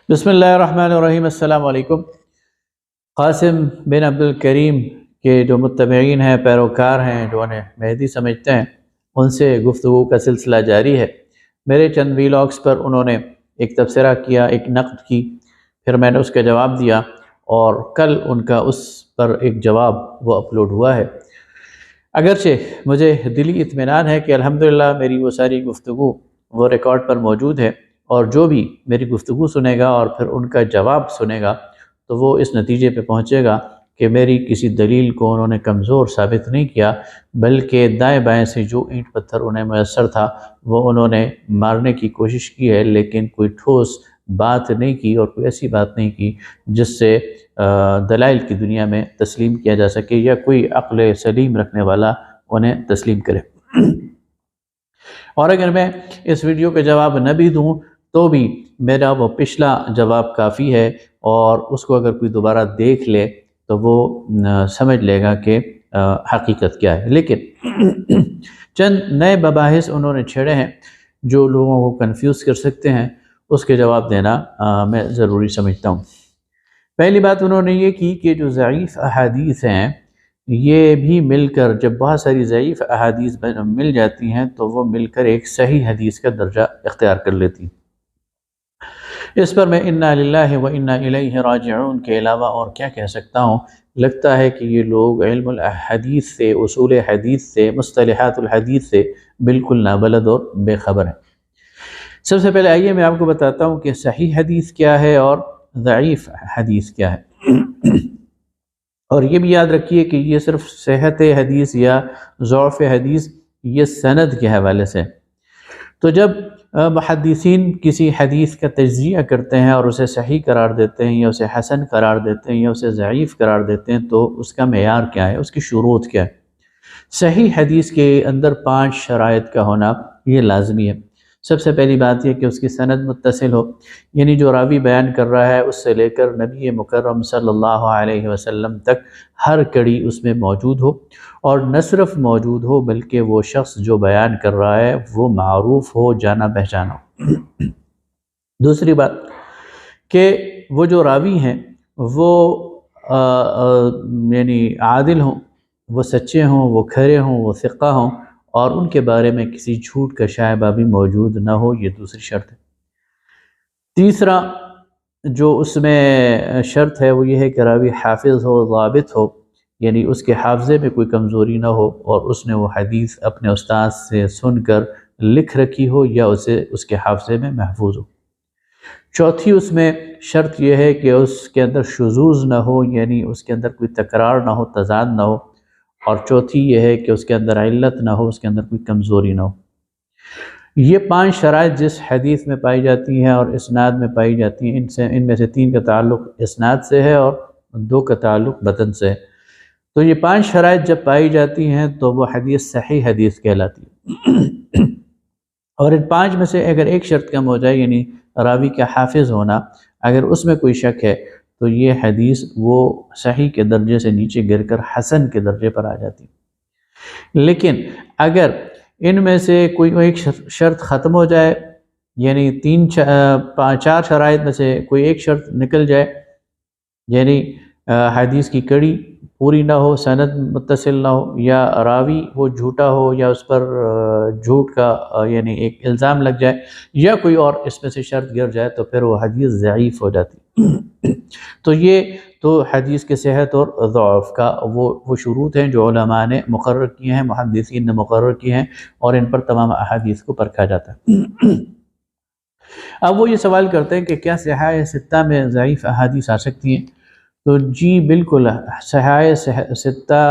بسم اللہ الرحمن الرحیم۔ السلام علیکم۔ قاسم بن عبد الکریم کے جو متبعین ہیں، پیروکار ہیں، جو انہیں مہدی سمجھتے ہیں، ان سے گفتگو کا سلسلہ جاری ہے۔ میرے چند ویلاگز پر انہوں نے ایک تبصرہ کیا، ایک نقد کی، پھر میں نے اس کا جواب دیا، اور کل ان کا اس پر ایک جواب وہ اپلوڈ ہوا ہے۔ اگرچہ مجھے دلی اطمینان ہے کہ الحمدللہ میری وہ ساری گفتگو وہ ریکارڈ پر موجود ہے، اور جو بھی میری گفتگو سنے گا اور پھر ان کا جواب سنے گا تو وہ اس نتیجے پہ پہنچے گا کہ میری کسی دلیل کو انہوں نے کمزور ثابت نہیں کیا، بلکہ دائیں بائیں سے جو اینٹ پتھر انہیں میسر تھا وہ انہوں نے مارنے کی کوشش کی ہے، لیکن کوئی ٹھوس بات نہیں کی اور کوئی ایسی بات نہیں کی جس سے دلائل کی دنیا میں تسلیم کیا جا سکے یا کوئی عقل سلیم رکھنے والا انہیں تسلیم کرے۔ اور اگر میں اس ویڈیو کا جواب نہ بھی دوں تو بھی میرا وہ پچھلا جواب کافی ہے، اور اس کو اگر کوئی دوبارہ دیکھ لے تو وہ سمجھ لے گا کہ حقیقت کیا ہے۔ لیکن چند نئے مباحث انہوں نے چھیڑے ہیں جو لوگوں کو کنفیوز کر سکتے ہیں، اس کے جواب دینا میں ضروری سمجھتا ہوں۔ پہلی بات انہوں نے یہ کی کہ جو ضعیف احادیث ہیں یہ بھی مل کر، جب بہت ساری ضعیف احادیث مل جاتی ہیں تو وہ مل کر ایک صحیح حدیث کا درجہ اختیار کر لیتی ہیں۔ اس پر میں انا للہ و انا الیہ راجعون کے علاوہ اور کیا کہہ سکتا ہوں؟ لگتا ہے کہ یہ لوگ علم الحدیث سے، اصول حدیث سے، مصطلحات الحدیث سے بالکل نابلد اور بے خبر ہیں۔ سب سے پہلے آئیے میں آپ کو بتاتا ہوں کہ صحیح حدیث کیا ہے اور ضعیف حدیث کیا ہے۔ اور یہ بھی یاد رکھیے کہ یہ صرف صحت حدیث یا ضعف حدیث یہ سند کے حوالے سے۔ تو جب محدثین کسی حدیث کا تجزیہ کرتے ہیں اور اسے صحیح قرار دیتے ہیں یا اسے حسن قرار دیتے ہیں یا اسے ضعیف قرار دیتے ہیں تو اس کا معیار کیا ہے، اس کی شروط کیا ہے؟ صحیح حدیث کے اندر 5 شرائط کا ہونا یہ لازمی ہے۔ سب سے پہلی بات یہ کہ اس کی سند متصل ہو، یعنی جو راوی بیان کر رہا ہے اس سے لے کر نبی مکرم صلی اللہ علیہ وسلم تک ہر کڑی اس میں موجود ہو، اور نہ صرف موجود ہو بلکہ وہ شخص جو بیان کر رہا ہے وہ معروف ہو، جانا پہچانا ہو۔ دوسری بات کہ وہ جو راوی ہیں وہ یعنی عادل ہوں، وہ سچے ہوں، وہ کھرے ہوں، وہ ثقہ ہوں، اور ان کے بارے میں کسی جھوٹ کا شائبہ بھی موجود نہ ہو، یہ دوسری شرط ہے۔ تیسرا جو اس میں شرط ہے وہ یہ ہے کہ راوی حافظ ہو، ضابط ہو، یعنی اس کے حافظے میں کوئی کمزوری نہ ہو اور اس نے وہ حدیث اپنے استاد سے سن کر لکھ رکھی ہو یا اسے اس کے حافظے میں محفوظ ہو۔ چوتھی اس میں شرط یہ ہے کہ اس کے اندر شذوذ نہ ہو، یعنی اس کے اندر کوئی تکرار نہ ہو، تضاد نہ ہو، اور چوتھی یہ ہے کہ اس کے اندر علت نہ ہو، اس کے اندر کوئی کمزوری نہ ہو۔ یہ 5 شرائط جس حدیث میں پائی جاتی ہیں اور اسناد میں پائی جاتی ہیں، ان میں سے 3 کا تعلق اسناد سے ہے اور 2 کا تعلق متن سے ہے۔ تو یہ 5 شرائط جب پائی جاتی ہیں تو وہ حدیث صحیح حدیث کہلاتی ہے۔ اور ان 5 میں سے اگر ایک شرط کم ہو جائے، یعنی راوی کا حافظ ہونا، اگر اس میں کوئی شک ہے تو یہ حدیث وہ صحیح کے درجے سے نیچے گر کر حسن کے درجے پر آ جاتی۔ لیکن اگر ان میں سے کوئی ایک شرط ختم ہو جائے، یعنی 4 شرائط میں سے کوئی ایک شرط نکل جائے، یعنی حدیث کی کڑی پوری نہ ہو، سند متصل نہ ہو، یا راوی وہ جھوٹا ہو یا اس پر جھوٹ کا یعنی ایک الزام لگ جائے، یا کوئی اور اس میں سے شرط گر جائے، تو پھر وہ حدیث ضعیف ہو جاتی۔ تو یہ تو حدیث کے صحت اور ضعف کا وہ شروط ہیں جو علماء نے مقرر کیے ہیں، محدثین نے مقرر کیے ہیں، اور ان پر تمام احادیث کو پرکھا جاتا ہے۔ اب وہ یہ سوال کرتے ہیں کہ کیا صحاح ستہ میں ضعیف احادیث آ سکتی ہیں؟ تو جی بالکل، صحاح ستہ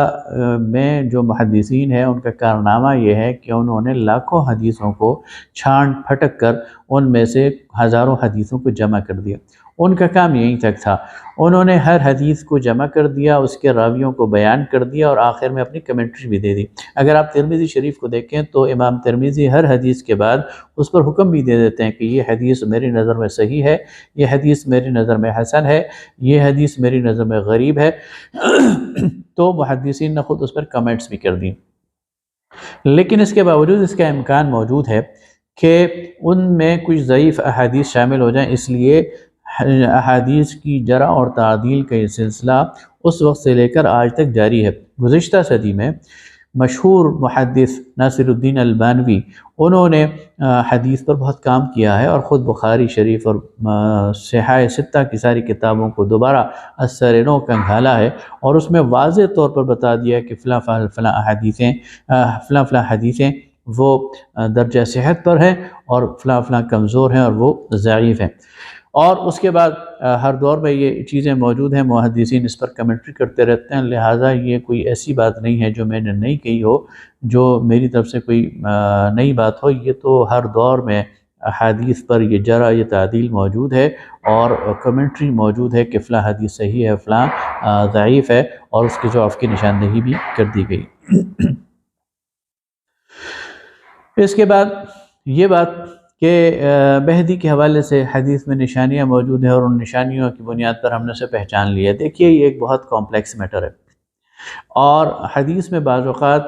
میں جو محدثین ہیں ان کا کارنامہ یہ ہے کہ انہوں نے لاکھوں حدیثوں کو چھان پھٹک کر ان میں سے ہزاروں حدیثوں کو جمع کر دیا۔ ان کا کام یہیں تک تھا، انہوں نے ہر حدیث کو جمع کر دیا، اس کے راویوں کو بیان کر دیا، اور آخر میں اپنی کمنٹری بھی دے دی۔ اگر آپ ترمذی شریف کو دیکھیں تو امام ترمذی ہر حدیث کے بعد اس پر حکم بھی دے دیتے ہیں کہ یہ حدیث میری نظر میں صحیح ہے، یہ حدیث میری نظر میں حسن ہے، یہ حدیث میری نظر میں غریب ہے۔ تو محدثین نے خود اس پر کمنٹس بھی کر دی۔ لیکن اس کے باوجود اس کا امکان موجود ہے کہ ان میں کچھ ضعیف احادیث شامل ہو جائیں، اس لیے احادیث کی جرح اور تعدیل کا یہ سلسلہ اس وقت سے لے کر آج تک جاری ہے۔ گزشتہ صدی میں مشہور محدث ناصر الدین البانوی، انہوں نے حدیث پر بہت کام کیا ہے اور خود بخاری شریف اور صحاح ستہ کی ساری کتابوں کو دوبارہ از سر نو کھنگالا ہے، اور اس میں واضح طور پر بتا دیا کہ فلاں فلاں حدیثیں وہ درجہ صحت پر ہیں اور فلاں کمزور ہیں اور وہ ضعیف ہیں۔ اور اس کے بعد ہر دور میں یہ چیزیں موجود ہیں، محدثین اس پر کمنٹری کرتے رہتے ہیں، لہٰذا یہ کوئی ایسی بات نہیں ہے جو میں نے نہیں کہی ہو، جو میری طرف سے کوئی نئی بات ہو۔ یہ تو ہر دور میں احادیث پر یہ جرح، یہ تعدیل موجود ہے اور کمنٹری موجود ہے کہ فلاں حدیث صحیح ہے، فلاں ضعیف ہے، اور اس کے ضعف کی نشاندہی بھی کر دی گئی۔ اس کے بعد یہ بات کہ مہدی کے حوالے سے حدیث میں نشانیاں موجود ہیں اور ان نشانیوں کی بنیاد پر ہم نے اسے پہچان لیا۔ دیکھیے یہ ایک بہت کمپلیکس میٹر ہے، اور حدیث میں بعض اوقات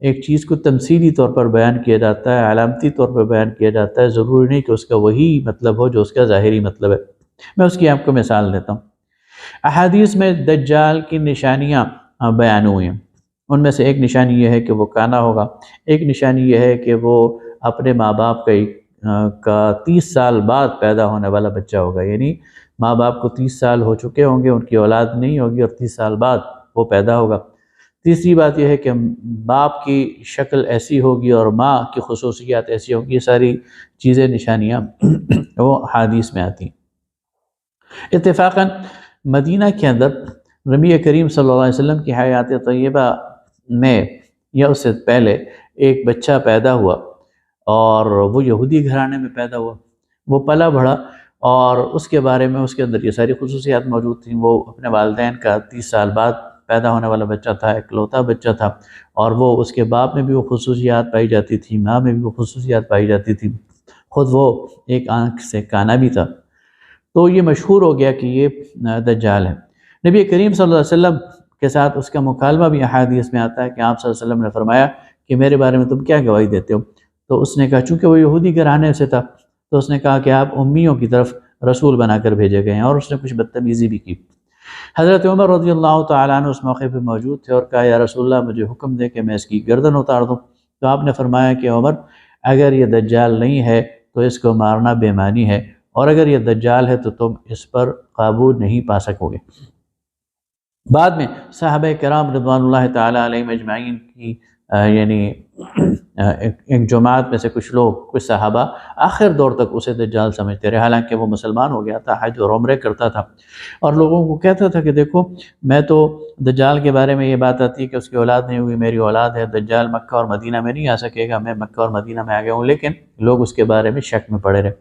ایک چیز کو تمثیلی طور پر بیان کیا جاتا ہے، علامتی طور پر بیان کیا جاتا ہے، ضروری نہیں کہ اس کا وہی مطلب ہو جو اس کا ظاہری مطلب ہے۔ میں اس کی آپ کو مثال دیتا ہوں۔ احادیث میں دجال کی نشانیاں بیان ہوئی ہیں، ان میں سے ایک نشانی یہ ہے کہ وہ کانا ہوگا، ایک نشانی یہ ہے کہ وہ اپنے ماں باپ کا 30 سال بعد پیدا ہونے والا بچہ ہوگا، یعنی ماں باپ کو 30 سال ہو چکے ہوں گے، ان کی اولاد نہیں ہوگی اور 30 سال بعد وہ پیدا ہوگا۔ تیسری بات یہ ہے کہ باپ کی شکل ایسی ہوگی اور ماں کی خصوصیات ایسی ہوں گی۔ یہ ساری چیزیں نشانیاں وہ حدیث میں آتی ہیں۔ اتفاقاً مدینہ کے اندر نبی کریم صلی اللہ علیہ وسلم کی حیات طیبہ میں یا اس سے پہلے ایک بچہ پیدا ہوا، اور وہ یہودی گھرانے میں پیدا ہوا، وہ پلا بڑھا، اور اس کے بارے میں اس کے اندر یہ ساری خصوصیات موجود تھیں۔ وہ اپنے والدین کا 30 سال بعد پیدا ہونے والا بچہ تھا، اکلوتا بچہ تھا، اور وہ اس کے باپ میں بھی وہ خصوصیات پائی جاتی تھی، ماں میں بھی وہ خصوصیات پائی جاتی تھی، خود وہ ایک آنکھ سے کانا بھی تھا۔ تو یہ مشہور ہو گیا کہ یہ دجال ہے۔ نبی کریم صلی اللہ علیہ وسلم کے ساتھ اس کا مکالمہ بھی احادیث میں آتا ہے کہ آپ صلی اللہ علیہ وسلم نے فرمایا کہ میرے بارے میں تم کیا گواہی دیتے ہو؟ تو اس نے کہا، چونکہ وہ یہودی گھرانے سے تھا، تو اس نے کہا کہ آپ امیوں کی طرف رسول بنا کر بھیجے گئے ہیں، اور اس نے کچھ بدتمیزی بھی کی۔ حضرت عمر رضی اللہ تعالیٰ عنہ اس موقع پہ موجود تھے اور کہا، یا رسول اللہ مجھے حکم دے کہ میں اس کی گردن اتار دوں۔ تو آپ نے فرمایا کہ عمر، اگر یہ دجال نہیں ہے تو اس کو مارنا بے معنی ہے، اور اگر یہ دجال ہے تو تم اس پر قابو نہیں پا سکو گے۔ بعد میں صحابہ کرام رضوان اللہ تعالیٰ علیہم اجمعین کی یعنی ایک جماعت میں سے کچھ لوگ، کچھ صحابہ آخر دور تک اسے دجال سمجھتے رہے، حالانکہ وہ مسلمان ہو گیا تھا، حج اور عمرے کرتا تھا، اور لوگوں کو کہتا تھا کہ دیکھو میں تو دجال کے بارے میں یہ بات آتی ہے کہ اس کی اولاد نہیں ہوئی، میری اولاد ہے، دجال مکہ اور مدینہ میں نہیں آ سکے گا، میں مکہ اور مدینہ میں آ گیا ہوں، لیکن لوگ اس کے بارے میں شک میں پڑے رہے۔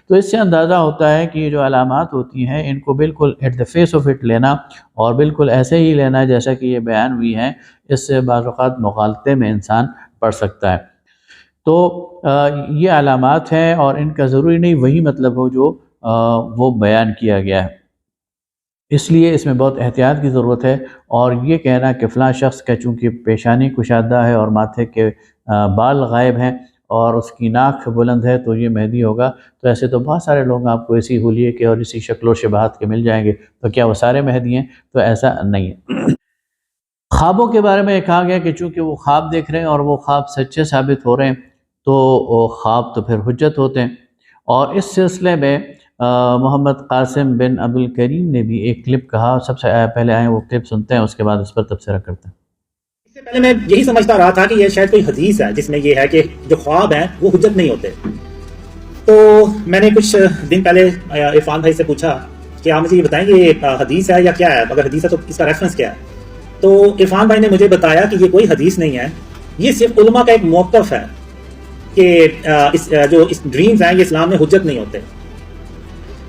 تو اس سے اندازہ ہوتا ہے کہ یہ جو علامات ہوتی ہیں ان کو بالکل at the face of it لینا اور بالکل ایسے ہی لینا جیسا کہ یہ بیان ہوئی ہیں، اس سے بعض اوقات مغالطے میں انسان پڑ سکتا ہے۔ تو یہ علامات ہیں اور ان کا ضروری نہیں وہی مطلب ہو جو وہ بیان کیا گیا ہے، اس لیے اس میں بہت احتیاط کی ضرورت ہے۔ اور یہ کہنا کہ فلاں شخص کا چونکہ پیشانی کشادہ ہے اور ماتھے کے بال غائب ہیں اور اس کی ناک بلند ہے تو یہ مہدی ہوگا، تو ایسے تو بہت سارے لوگ آپ کو اسی حلیے کے اور اسی شکل و شباہت کے مل جائیں گے، تو کیا وہ سارے مہدی ہیں؟ تو ایسا نہیں ہے۔ خوابوں کے بارے میں کہا گیا کہ چونکہ وہ خواب دیکھ رہے ہیں اور وہ خواب سچے ثابت ہو رہے ہیں تو وہ خواب تو پھر حجت ہوتے ہیں۔ اور اس سلسلے میں محمد قاسم بن عبدالکریم نے بھی ایک کلپ کہا، سب سے پہلے آئیں وہ کلپ سنتے ہیں، اس کے بعد اس پر تبصرہ کرتے ہیں۔ اس سے پہلے میں یہی سمجھتا رہا تھا کہ یہ شاید کوئی حدیث ہے جس میں یہ ہے کہ جو خواب ہیں وہ حجت نہیں ہوتے۔ تو میں نے کچھ دن پہلے عرفان بھائی سے پوچھا کہ آپ مجھے یہ بتائیں کہ یہ حدیث ہے یا کیا ہے، اگر حدیث ہے تو اس کا ریفرنس کیا ہے؟ تو عرفان بھائی نے مجھے بتایا کہ یہ کوئی حدیث نہیں ہے، یہ صرف علماء کا ایک موقف ہے کہ جو ڈریمز ہیں یہ اسلام میں حجت نہیں ہوتے۔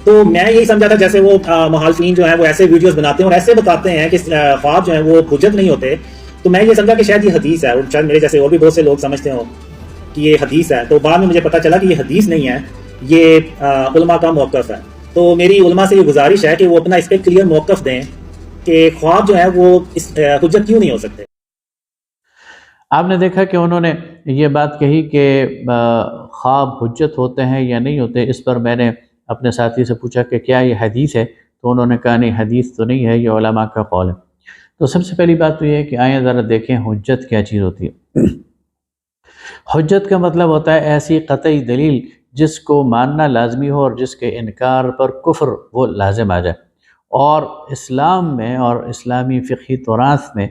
تو میں یہی سمجھا تھا جیسے وہ مخالفین جو ہیں وہ ایسے ویڈیوز بناتے ہیں اور ایسے بتاتے ہیں کہ خواب جو ہیں وہ حجت نہیں ہوتے، تو میں یہ سمجھا کہ شاید یہ حدیث ہے، اور شاید میرے جیسے اور بھی بہت سے لوگ سمجھتے ہوں کہ یہ حدیث ہے۔ تو بعد میں مجھے پتہ چلا کہ یہ حدیث نہیں ہے، یہ علماء کا موقف ہے۔ تو میری علماء سے یہ گزارش ہے کہ وہ اپنا اس پہ کلیئر موقف دیں کہ خواب جو ہے وہ حجت کیوں نہیں ہو سکتے۔ آپ نے دیکھا کہ انہوں نے یہ بات کہی کہ خواب حجت ہوتے ہیں یا نہیں ہوتے. اس پر میں نے اپنے ساتھی سے پوچھا کہ کیا یہ حدیث ہے، تو انہوں نے کہا نہیں حدیث تو نہیں ہے، یہ علماء کا قول ہے. تو سب سے پہلی بات تو یہ ہے کہ آئیں ذرا دیکھیں حجت کیا چیز ہوتی ہے. حجت کا مطلب ہوتا ہے ایسی قطعی دلیل جس کو ماننا لازمی ہو اور جس کے انکار پر کفر وہ لازم آ جائے. اور اسلام میں اور اسلامی فقہی تراث میں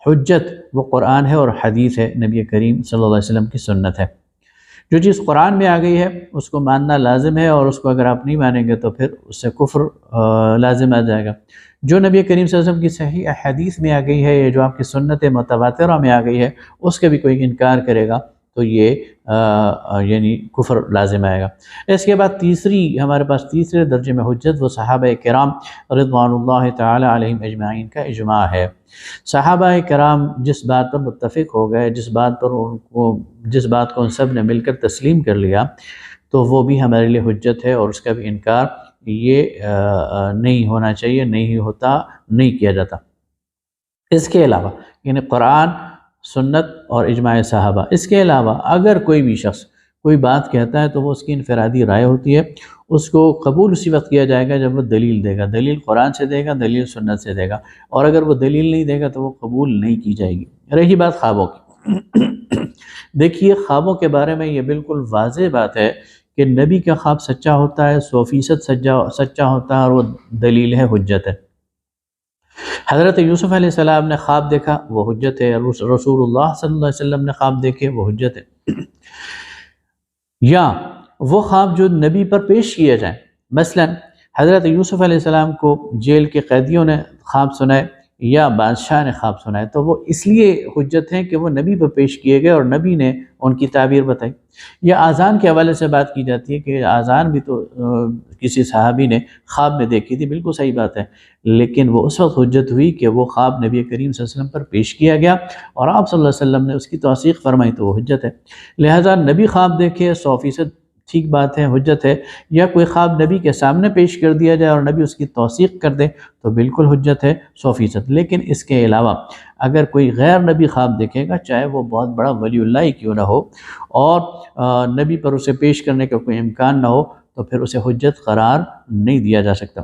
حجت وہ قرآن ہے اور حدیث ہے، نبی کریم صلی اللہ علیہ وسلم کی سنت ہے. جو چیز قرآن میں آ گئی ہے اس کو ماننا لازم ہے، اور اس کو اگر آپ نہیں مانیں گے تو پھر اس سے کفر لازم آ جائے گا. جو نبی کریم صلی اللہ علیہ وسلم کی صحیح حدیث میں آ گئی ہے، یا جو آپ کی سنت متواترہ میں آ گئی ہے، اس کا بھی کوئی انکار کرے گا تو یہ یعنی کفر لازم آئے گا. اس کے بعد ہمارے پاس تیسرے درجے میں حجت وہ صحابہ کرام رضوان اللہ تعالی علیہم اجمعین کا اجماع ہے. صحابہ کرام جس بات پر متفق ہو گئے، جس بات کو ان سب نے مل کر تسلیم کر لیا، تو وہ بھی ہمارے لیے حجت ہے، اور اس کا بھی انکار یہ نہیں ہونا چاہیے، نہیں ہوتا، نہیں کیا جاتا. اس کے علاوہ یعنی قرآن، سنت اور اجماع صحابہ، اس کے علاوہ اگر کوئی بھی شخص کوئی بات کہتا ہے تو وہ اس کی انفرادی رائے ہوتی ہے. اس کو قبول اسی وقت کیا جائے گا جب وہ دلیل دے گا. دلیل قرآن سے دے گا، دلیل سنت سے دے گا، اور اگر وہ دلیل نہیں دے گا تو وہ قبول نہیں کی جائے گی. رہی بات خوابوں کی، دیکھیے خوابوں کے بارے میں یہ بالکل واضح بات ہے کہ نبی کا خواب سچا ہوتا ہے، 100% سچا ہوتا ہے، اور وہ دلیل ہے، حجت ہے. حضرت یوسف علیہ السلام نے خواب دیکھا، وہ حجت ہے. رسول اللہ صلی اللہ علیہ وسلم نے خواب دیکھے، وہ حجت ہے. یا وہ خواب جو نبی پر پیش کیے جائیں، مثلا حضرت یوسف علیہ السلام کو جیل کے قیدیوں نے خواب سنائے یا بادشاہ نے خواب سنائے، تو وہ اس لیے حجت ہیں کہ وہ نبی پر پیش کیے گئے اور نبی نے ان کی تعبیر بتائی. یا اذان کے حوالے سے بات کی جاتی ہے کہ اذان بھی تو کسی صحابی نے خواب میں دیکھی تھی، بالکل صحیح بات ہے، لیکن وہ اس وقت حجت ہوئی کہ وہ خواب نبی کریم صلی اللہ علیہ وسلم پر پیش کیا گیا اور آپ صلی اللہ علیہ وسلم نے اس کی توثیق فرمائی، تو وہ حجت ہے. لہٰذا نبی خواب دیکھے 100% ٹھیک بات ہے، حجت ہے. یا کوئی خواب نبی کے سامنے پیش کر دیا جائے اور نبی اس کی توثیق کر دے تو بالکل حجت ہے 100%. لیکن اس کے علاوہ اگر کوئی غیر نبی خواب دیکھے گا، چاہے وہ بہت بڑا ولی اللہ ہی کیوں نہ ہو، اور نبی پر اسے پیش کرنے کا کوئی امکان نہ ہو، تو پھر اسے حجت قرار نہیں دیا جا سکتا.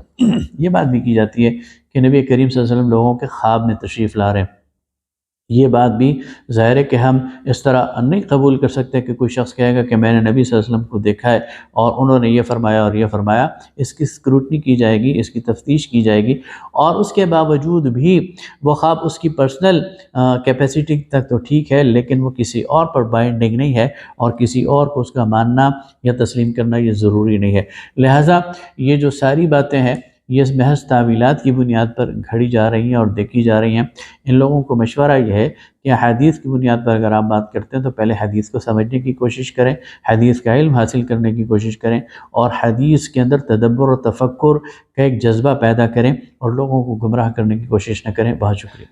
یہ بات بھی کی جاتی ہے کہ نبی کریم صلی اللہ علیہ وسلم لوگوں کے خواب میں تشریف لا رہے ہیں. یہ بات بھی ظاہر ہے کہ ہم اس طرح نہیں قبول کر سکتے کہ کوئی شخص کہے گا کہ میں نے نبی صلی اللہ علیہ وسلم کو دیکھا ہے اور انہوں نے یہ فرمایا اور یہ فرمایا. اس کی اسکروٹنی کی جائے گی، اس کی تفتیش کی جائے گی، اور اس کے باوجود بھی وہ خواب اس کی پرسنل کیپیسٹی تک تو ٹھیک ہے، لیکن وہ کسی اور پر بائنڈنگ نہیں ہے، اور کسی اور کو اس کا ماننا یا تسلیم کرنا یہ ضروری نہیں ہے. لہٰذا یہ جو ساری باتیں ہیں یہ محض تعویلات کی بنیاد پر گھڑی جا رہی ہیں اور دیکھی جا رہی ہیں. ان لوگوں کو مشورہ یہ ہے کہ حدیث کی بنیاد پر اگر آپ بات کرتے ہیں تو پہلے حدیث کو سمجھنے کی کوشش کریں، حدیث کا علم حاصل کرنے کی کوشش کریں، اور حدیث کے اندر تدبر اور تفکر کا ایک جذبہ پیدا کریں، اور لوگوں کو گمراہ کرنے کی کوشش نہ کریں. بہت شکریہ.